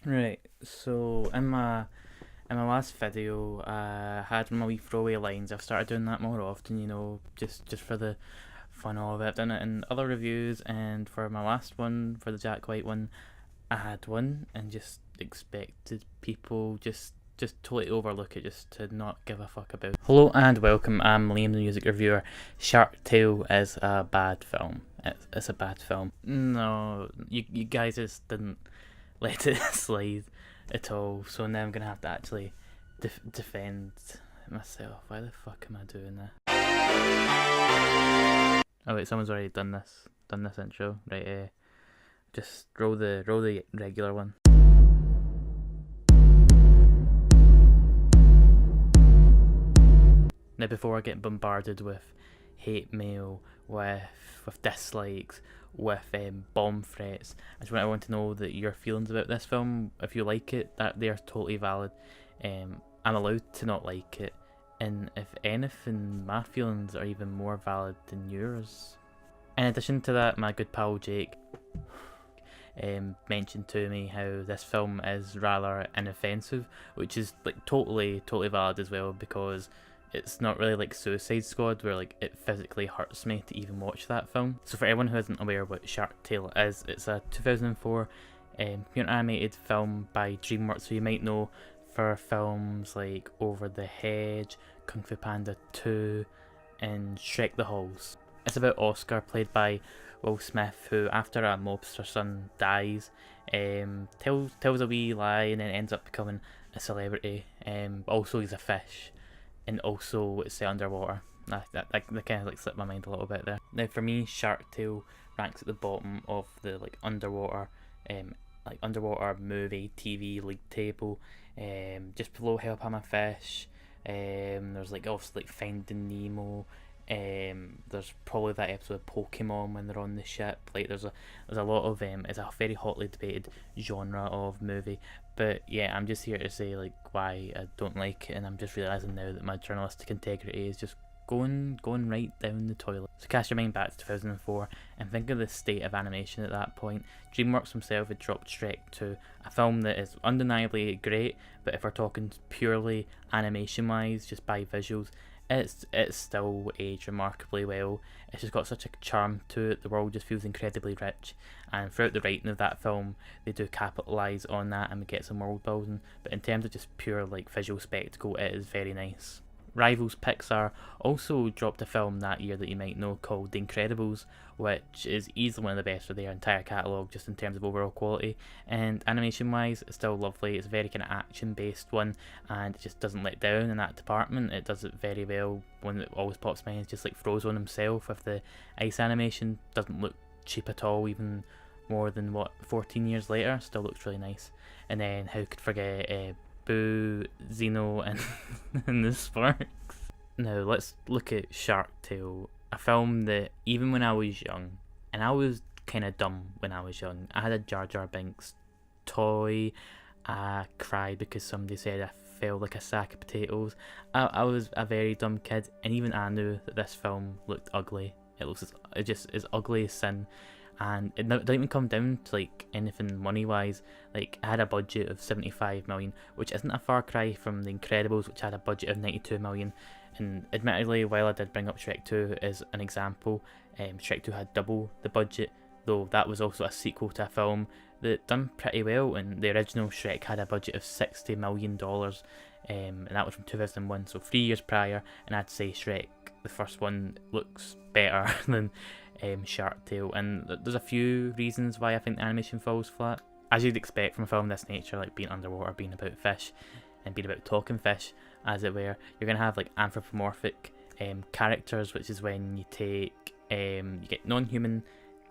Right, so in my last video, I had my wee throwaway lines. I've started doing that more often, just for the fun of it. I've done it in other reviews, and for my last one, for the Jack White one, I had one and just expected people just totally overlook it, just to not give a fuck about it. Hello and welcome. I'm Liam, the music reviewer. Shark Tale is a bad film. It's a bad film. No, you guys just didn't let it slide at all. So now I'm gonna have to actually defend myself. Why the fuck am I doing this? Oh wait, someone's already done this intro. Right, just roll the regular one. Now before I get bombarded with hate mail, with dislikes, with bomb threats, I want to know that your feelings about this film. If you like it, that they are totally valid. I'm allowed to not like it, and if anything, my feelings are even more valid than yours. In addition to that, my good pal Jake mentioned to me how this film is rather inoffensive, which is like totally valid as well, because it's not really like Suicide Squad where like it physically hurts me to even watch that film. So for everyone who isn't aware what Shark Tale is, it's a 2004 computer animated film by Dreamwork, so you might know for films like Over the Hedge, Kung Fu Panda 2 and Shrek the Halls. It's about Oscar, played by Will Smith, who after a mobster son dies, tells a wee lie and then ends up becoming a celebrity. Also he's a fish, and also it's set underwater. That kind of like slipped my mind a little bit there. Now for me, Shark Tale ranks at the bottom of the underwater movie TV league table. Just below Help I'm a Fish. There's like also like Finding Nemo. There's probably that episode of Pokemon when they're on the ship. Like there's a lot of it's a very hotly debated genre of movie. But yeah, I'm just here to say like why I don't like it, and I'm just realising now that my journalistic integrity is just going right down the toilet. So cast your mind back to 2004 and think of the state of animation at that point. DreamWorks himself had dropped Shrek 2, a film that is undeniably great, but if we're talking purely animation wise, just by visuals, it's still aged remarkably well. It's just got such a charm to it. The world just feels incredibly rich, and throughout the writing of that film, they do capitalise on that, and we get some world building. But in terms of just pure like visual spectacle, it is very nice. Rivals Pixar also dropped a film that year that you might know called The Incredibles, which is easily one of the best of their entire catalogue just in terms of overall quality, and animation wise it's still lovely. It's a very kind of action based one, and it just doesn't let down in that department. It does it very well. One that always pops to mind is just like Frozen himself with the ice animation. Doesn't look cheap at all, even more than 14 years later, still looks really nice. And then how could forget Boo, Xeno, and, and the Sparks. Now let's look at Shark Tale, a film that even when I was young, and I was kind of dumb when I was young, I had a Jar Jar Binks toy. I cried because somebody said I felt like a sack of potatoes. I was a very dumb kid, and even I knew that this film looked ugly. It just as ugly as sin. And it didn't even come down to like anything money wise. Like I had a budget of 75 million, which isn't a far cry from The Incredibles, which had a budget of 92 million. And admittedly, while I did bring up Shrek 2 as an example, Shrek 2 had double the budget, though that was also a sequel to a film that done pretty well. And the original Shrek had a budget of $60 million, and that was from 2001, so 3 years prior. And I'd say Shrek, the first one, looks better than Shark Tale, and there's a few reasons why I think the animation falls flat. As you'd expect from a film of this nature, like being underwater, being about fish, and being about talking fish, as it were, you're going to have like anthropomorphic characters, which is when you take, you get non-human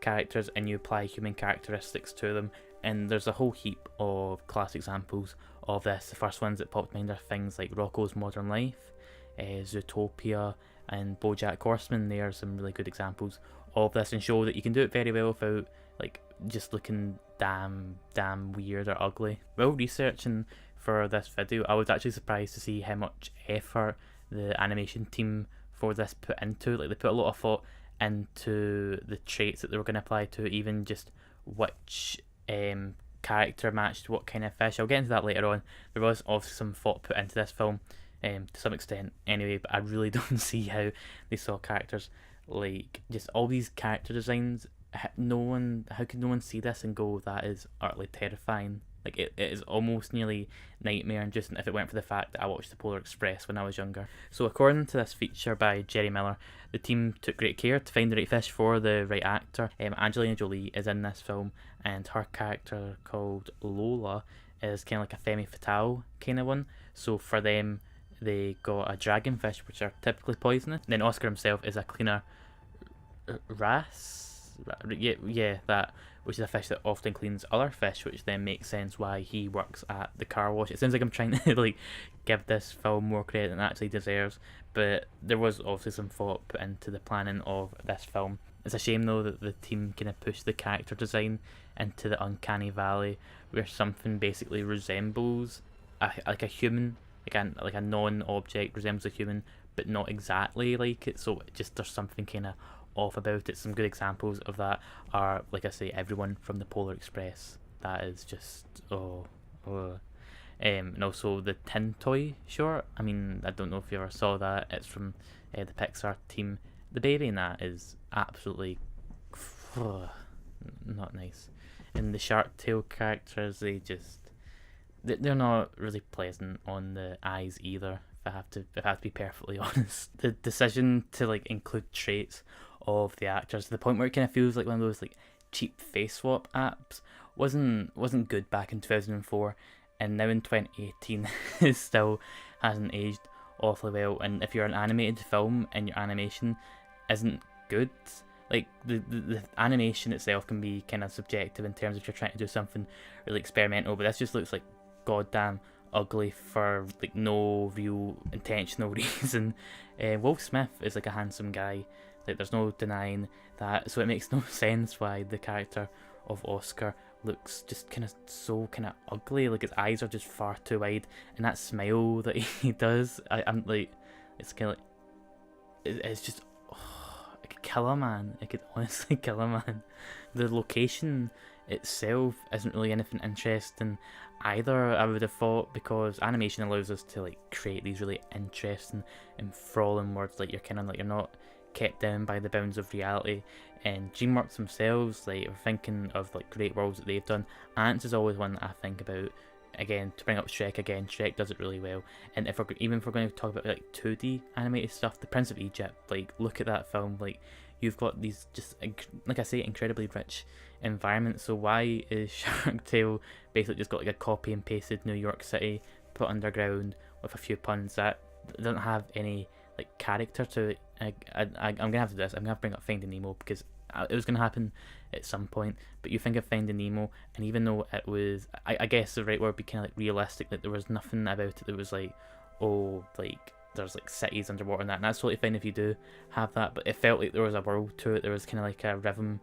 characters and you apply human characteristics to them, and there's a whole heap of class examples of this. The first ones that popped to mind are things like Rocko's Modern Life, Zootopia, and BoJack Horseman. They are some really good examples of this, and show that you can do it very well without like just looking damn weird or ugly. While researching for this video, I was actually surprised to see how much effort the animation team for this put into it. Like they put a lot of thought into the traits that they were going to apply to it, even just which character matched what kind of fish. I'll get into that later on. There was obviously some thought put into this film, to some extent anyway, but I really don't see how they saw characters like just all these character designs. How could no one see this and go, that is utterly terrifying? Like it is almost nearly nightmare, and just if it weren't for the fact that I watched the Polar Express when I was younger. So according to this feature by Jerry Miller, the team took great care to find the right fish for the right actor. Angelina Jolie is in this film, and her character called Lola is kind of like a femme fatale kind of one. So for them, they got a dragonfish, which are typically poisonous. Then Oscar himself is a cleaner wrasse, yeah, that, which is a fish that often cleans other fish, which then makes sense why he works at the car wash. It sounds like I'm trying to like give this film more credit than it actually deserves, but there was obviously some thought put into the planning of this film. It's a shame though that the team kind of pushed the character design into the uncanny valley, where something basically resembles like a human, like a non-object resembles a human, but not exactly like it. So it just, there's something kind of off about it. Some good examples of that are, like I say, everyone from the Polar Express. That is just and also the Tin Toy short. I mean, I don't know if you ever saw that. It's from the Pixar team. The baby in that is absolutely not nice. And the Shark Tale characters, they're not really pleasant on the eyes either. If I have to be perfectly honest, the decision to like include traits of the actors to the point where it kind of feels like one of those like cheap face swap apps wasn't good back in 2004, and now in 2018 it still hasn't aged awfully well. And if you're an animated film and your animation isn't good, like the animation itself can be kind of subjective in terms of if you're trying to do something really experimental, but this just looks like goddamn ugly for like no real intentional reason. Will Smith is like a handsome guy, like there's no denying that, so it makes no sense why the character of Oscar looks just kind of ugly. Like his eyes are just far too wide, and that smile that he does, I'm like, it's kind of like, it's just, it could kill a man. It could honestly kill a man. The location itself isn't really anything interesting either, I would have thought, because animation allows us to like create these really interesting, enthralling worlds. Like you're not kept down by the bounds of reality. And Dreamworks themselves, like, are thinking of like great worlds that they've done. Ants is always one that I think about. Again, to bring up Shrek again, Shrek does it really well. And if we're going to talk about like 2D animated stuff, The Prince of Egypt, like look at that film. Like you've got these just, like I say, incredibly rich environments. So why is Shark Tale basically just got like a copy and pasted New York City put underground with a few puns that doesn't have any like character to it? I'm gonna have to do this. I'm gonna have to bring up Finding Nemo, because it was gonna happen at some point. But you think of Finding Nemo, and even though it was, I guess the right word would be kind of like realistic, that there was nothing about it that was like, oh, like there's like cities underwater and that, and that's totally fine if you do have that. But it felt like there was a world to it. There was kind of like a rhythm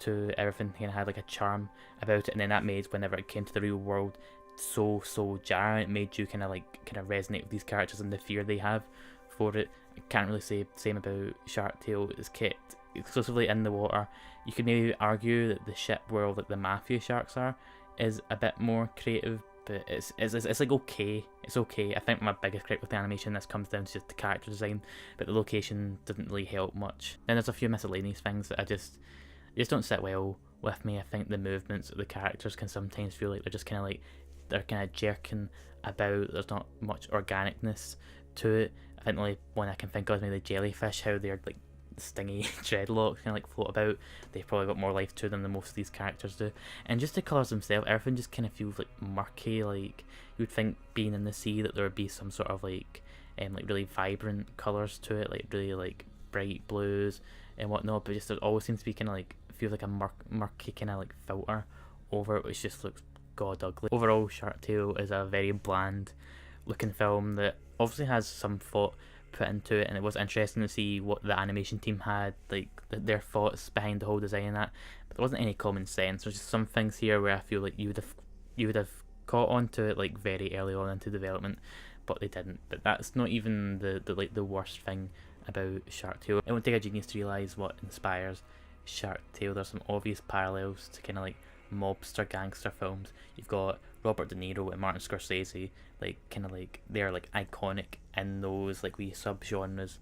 to everything. Kind of had like a charm about it, and then that made, whenever it came to the real world, so jarring. It made you kind of resonate with these characters and the fear they have for it. I can't really say the same about Shark Tale. It's kept exclusively in the water. You could maybe argue that the ship world, like the mafia sharks are, is a bit more creative, but it's like okay. It's okay. I think my biggest critique with the animation, this comes down to just the character design, but the location doesn't really help much. Then there's a few miscellaneous things that just don't sit well with me. I think the movements of the characters can sometimes feel like they're just kind of jerking about. There's not much organicness to it. I think the only one I can think of is maybe the jellyfish, how they're like stingy dreadlocks kind of like float about. They've probably got more life to them than most of these characters do. And just the colours themselves, everything just kind of feels like murky. Like you would think, being in the sea, that there would be some sort of like really vibrant colours to it, like really like bright blues and whatnot, but just there always seems to be kind of like, feels like a murky kind of like filter over it, which just looks god ugly. Overall, Shark Tale is a very bland looking film that obviously has some thought put into it, and it was interesting to see what the animation team had, like their thoughts behind the whole design and that, but there wasn't any common sense. There's just some things here where I feel like you would have caught on to it like very early on into development, but they didn't. But that's not even the worst thing about Shark Tale. It won't take a genius to realise what inspires Shark Tale. There's some obvious parallels to kind of like mobster gangster films. You've got Robert De Niro and Martin Scorsese, like kind of like they're like iconic in those like wee subgenres,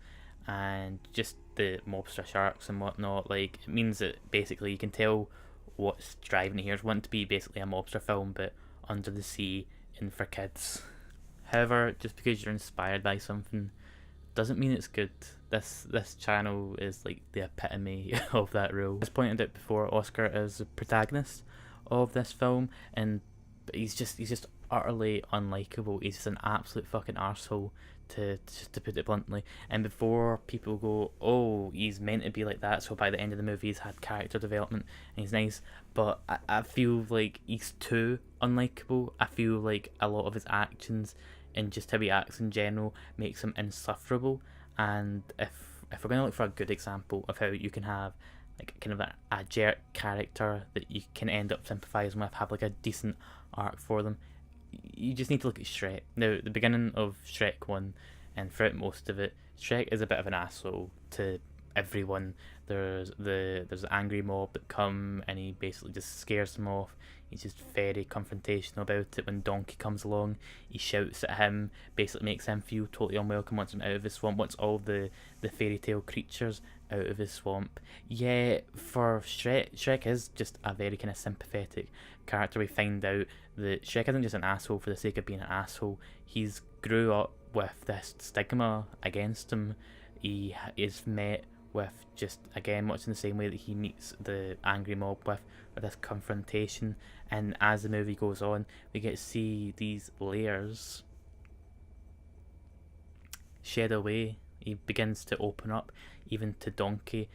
and just the mobster sharks and whatnot. Like it means that basically you can tell what's driving it here is wanting to be basically a mobster film, but under the sea and for kids. However, just because you're inspired by something doesn't mean it's good. This channel is like the epitome of that rule. As pointed out before, Oscar is the protagonist of this film, and he's just utterly unlikable. He's just an absolute fucking arsehole, to put it bluntly. And before people go, oh, he's meant to be like that, so by the end of the movie he's had character development and he's nice, but I feel like he's too unlikable. I feel like a lot of his actions and just how he acts in general makes him insufferable. And if we're going to look for a good example of how you can have like kind of a jerk character that you can end up sympathising with, have like a decent arc for them, you just need to look at Shrek. Now, the beginning of Shrek 1 and throughout most of it, Shrek is a bit of an asshole to everyone. There's the angry mob that come and he basically just scares them off. He's just very confrontational about it. When Donkey comes along, he shouts at him, basically makes him feel totally unwelcome, wants him out of his swamp, wants all the fairy tale creatures out of his swamp. Yeah, for Shrek is just a very kind of sympathetic character. We find out that Shrek isn't just an asshole for the sake of being an asshole. He's grew up with this stigma against him. He is met with just, again, much in the same way that he meets the angry mob with this confrontation. And as the movie goes on, we get to see these layers shed away. He begins to open up, even to Donkey,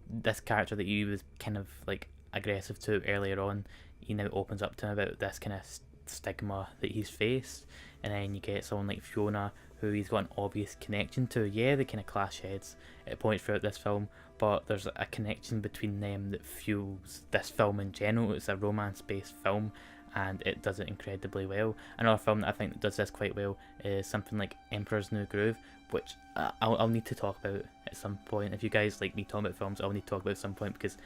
this character that you was kind of like aggressive to earlier on. He now opens up to him about this kind of stigma that he's faced. And then you get someone like Fiona, who he's got an obvious connection to. Yeah, they kind of clash heads at points throughout this film, but there's a connection between them that fuels this film in general. It's a romance-based film, and it does it incredibly well. Another film that I think that does this quite well is something like Emperor's New Groove, which I'll need to talk about at some point. If you guys like me talking about films, I'll need to talk about at some point, because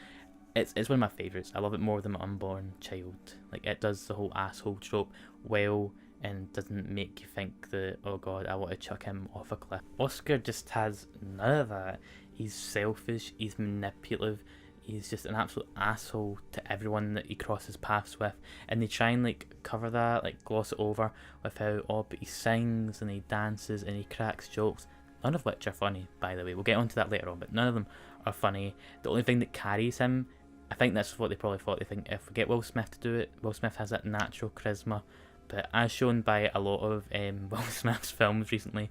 it's one of my favourites. I love it more than My Unborn Child. Like, it does the whole asshole trope well, and doesn't make you think that, oh god, I want to chuck him off a cliff. Oscar just has none of that. He's selfish, he's manipulative, he's just an absolute asshole to everyone that he crosses paths with, and they try and like cover that, like gloss it over with how, oh, but he sings and he dances and he cracks jokes, none of which are funny, by the way. We'll get onto that later on, but none of them are funny. The only thing that carries him, I think that's what they probably thought, they think if we get Will Smith to do it, Will Smith has that natural charisma. But as shown by a lot of Will Smith's films recently,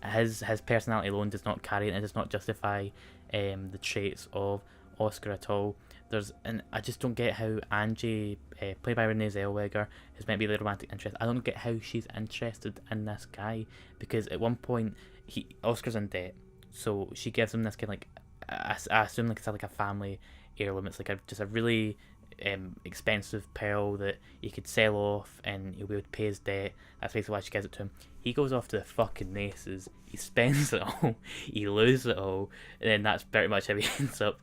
his personality alone does not carry it, and it does not justify the traits of Oscar at all. And I just don't get how Angie, played by Renee Zellweger, who's meant to be the romantic interest, I don't get how she's interested in this guy, because at one point Oscar's in debt, so she gives him this kind of like, I assume like it's like a family heirloom. It's like just a really expensive pearl that he could sell off and he'll be able to pay his debt. That's basically why she gives it to him. He goes off to the fucking races, he spends it all, he loses it all, and then that's pretty much how he ends up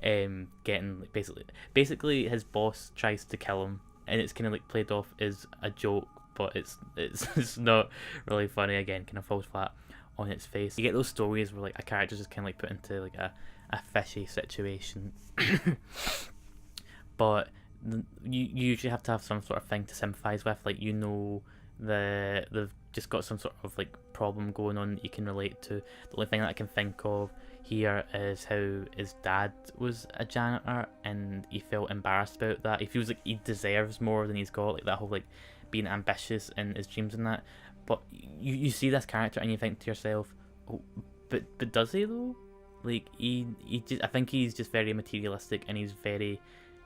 getting like, basically his boss tries to kill him, and it's kind of like played off as a joke, but it's not really funny. Again, kind of falls flat on its face. You get those stories where like a character's just kind of like put into like a fishy situation. But you usually have to have some sort of thing to sympathise with, like, you know, they've just got some sort of like problem going on that you can relate to. The only thing that I can think of here is how his dad was a janitor and he felt embarrassed about that. He feels like he deserves more than he's got, like that whole like being ambitious in his dreams and that. But you see this character and you think to yourself, oh, but does he though? Like he just, I think he's just very materialistic, and he's very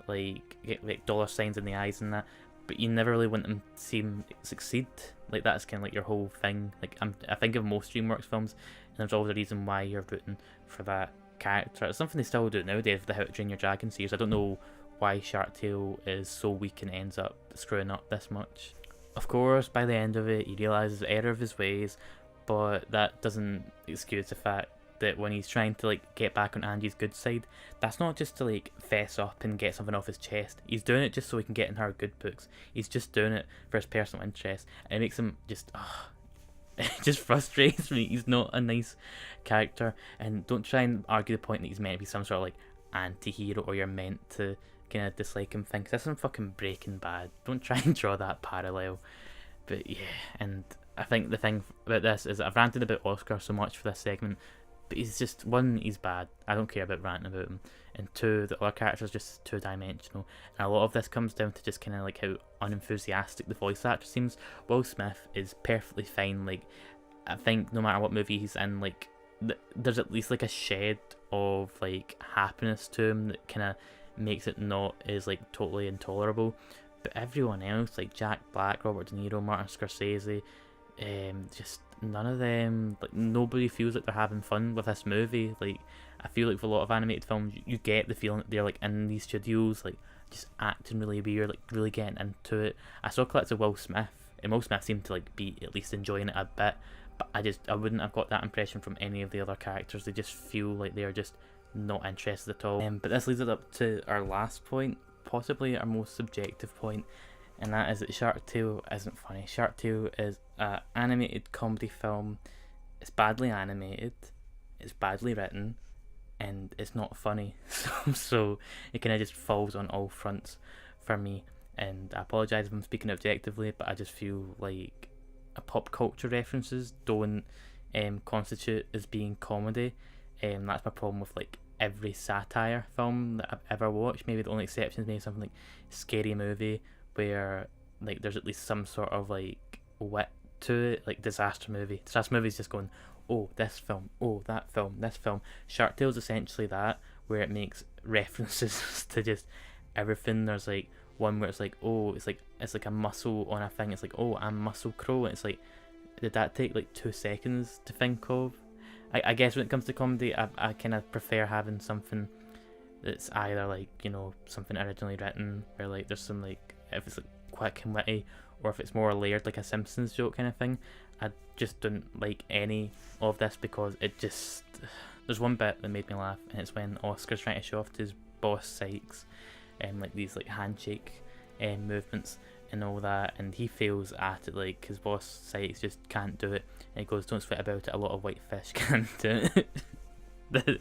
like dollar signs in the eyes and that, but you never really want him to see him succeed. Like that's kind of like your whole thing. Like I think of most DreamWorks films, and there's always a reason why you're rooting for that character. It's something they still do nowadays with the How to Train Your Dragon series. I don't know why Shark Tale is so weak and ends up screwing up this much. Of course, by the end of it, he realises the error of his ways, but that doesn't excuse the fact that when he's trying to like get back on Angie's good side, that's not just to like fess up and get something off his chest. He's doing it just so he can get in her good books. He's just doing it for his personal interest, and it makes him just it just frustrates me. He's not a nice character, and don't try and argue the point that he's meant to be some sort of like anti-hero or you're meant to kind of dislike him thing. 'Cause that's some fucking Breaking Bad. Don't try and draw that parallel. But yeah, and I think the thing about this is that I've ranted about Oscar so much for this segment, but he's just, one, he's bad. I don't care about ranting about him. And two, the other character's just two-dimensional. And a lot of this comes down to just kind of like how unenthusiastic the voice actor seems. Will Smith is perfectly fine. Like, I think no matter what movie he's in, like, there's at least like a shed of like happiness to him that kind of makes it not as like totally intolerable. But everyone else, like Jack Black, Robert De Niro, Martin Scorsese, just none of them, like nobody feels like they're having fun with this movie. Like, I feel like for a lot of animated films, you get the feeling that they're like in these studios, like just acting really weird, like really getting into it. I saw clips of Will Smith, and Will Smith seemed to like be at least enjoying it a bit, but I wouldn't have got that impression from any of the other characters. They just feel like they're just not interested at all. But this leads us up to our last point, possibly our most subjective point, and that is that Shark Tale isn't funny. Shark Tale is an animated comedy film. It's badly animated, it's badly written, and it's not funny. So it kind of just falls on all fronts for me. And I apologise if I'm speaking objectively, but I just feel like pop culture references don't constitute as being comedy. That's my problem with like every satire film that I've ever watched. Maybe the only exception is maybe something like Scary Movie, where like there's at least some sort of like wit to it. Like Disaster Movie. Disaster Movie is just going, oh, this film, oh, that film, this film. Shark Tale is essentially that, where it makes references to just everything. There's like one where it's like, oh, it's like a muscle on a thing. It's like, oh, I'm Muscle Crow. And it's like, did that take like 2 seconds to think of? I guess when it comes to comedy, I kind of prefer having something that's either like, you know, something originally written, where like there's some like, if it's like quick and witty, or if it's more layered like a Simpsons joke kind of thing. I just don't like any of this because it just, there's one bit that made me laugh, and it's when Oscar's trying to show off to his boss Sykes like these like handshake movements and all that, and he fails at it. Like his boss Sykes just can't do it, and he goes, don't sweat about it, a lot of white fish can't do it.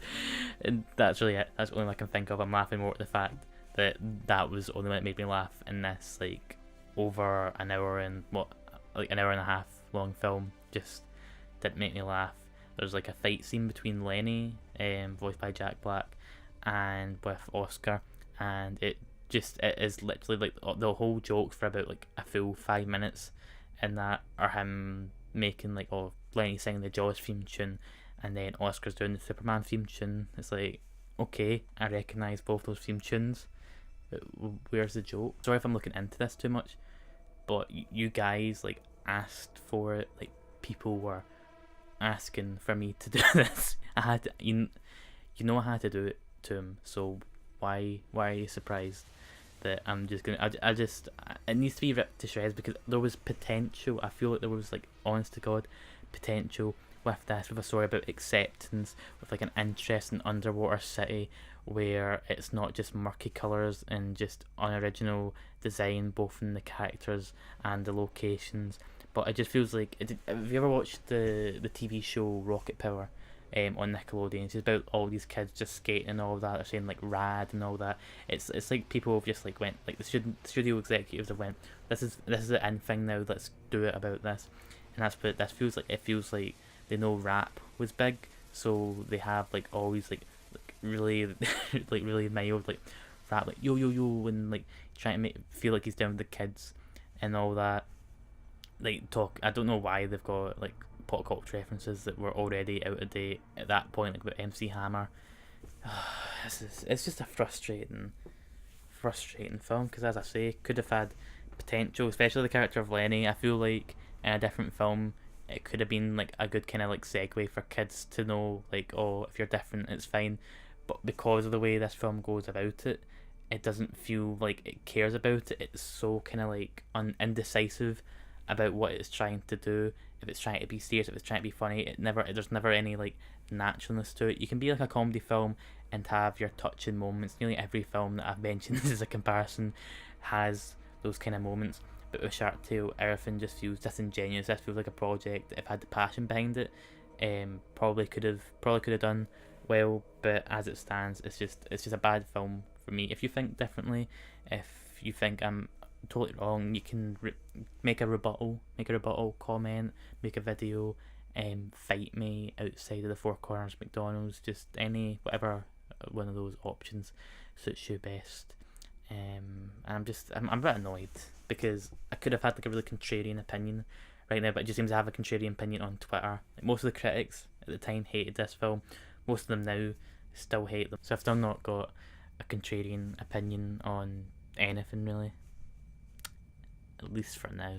And that's really it. That's the only one I can think of. I'm laughing more at the fact that that was the only one that made me laugh in this like over an hour and like an hour and a half long film. Just didn't make me laugh. There's like a fight scene between Lenny, voiced by Jack Black, and with Oscar, and it is literally like the whole joke for about like a full 5 minutes, and that are him making like, oh, Lenny singing the Jaws theme tune, and then Oscar's doing the Superman theme tune. It's like, okay, I recognise both those theme tunes, but where's the joke? Sorry if I'm looking into this too much, but you guys like asked for it. Like, people were asking for me to do this. I had to, you know, I had to do it to him. So why are you surprised that I'm just gonna? I just, it needs to be ripped to shreds, because there was potential. I feel like there was like, honest to God, potential with this, with a story about acceptance, with like an interesting underwater city where it's not just murky colours and just unoriginal design, both in the characters and the locations. But it just feels like, have you ever watched the TV show Rocket Power on Nickelodeon? It's about all these kids just skating and all that. They're saying like rad and all that. It's like people have just like went, like the studio executives have went, this is the in thing now, let's do it about this. And that's what this feels like. It feels like they know rap was big, so they have like always like really like really mild like rap, like yo yo yo, and like trying to feel like he's down with the kids and all that. Like talk, I don't know why they've got like pop culture references that were already out of date at that point, like with MC Hammer. It's just a frustrating film, because as I say, could have had potential, especially the character of Lenny. I feel like in a different film it could have been like a good kind of like segue for kids to know, like, oh, if you're different it's fine. But because of the way this film goes about it, it doesn't feel like it cares about it. It's so kind of like indecisive about what it's trying to do. If it's trying to be serious, if it's trying to be funny, there's never any like naturalness to it. You can be like a comedy film and have your touching moments. Nearly every film that I've mentioned as a comparison has those kind of moments. But with Shark Tale, everything just feels disingenuous. This feels like a project that if had the passion behind it, probably could have done well. But as it stands, it's just a bad film for me. If you think differently, if you think I'm totally wrong, you can make a rebuttal comment, make a video, fight me outside of the Four Corners McDonald's, just whatever one of those options suits you best. And I'm a bit annoyed because I could have had like a really contrarian opinion right now, but it just seems to have a contrarian opinion on Twitter. Like, most of the critics at the time hated this film. Most of them now still hate them. So I've still not got a contrarian opinion on anything really. At least for now.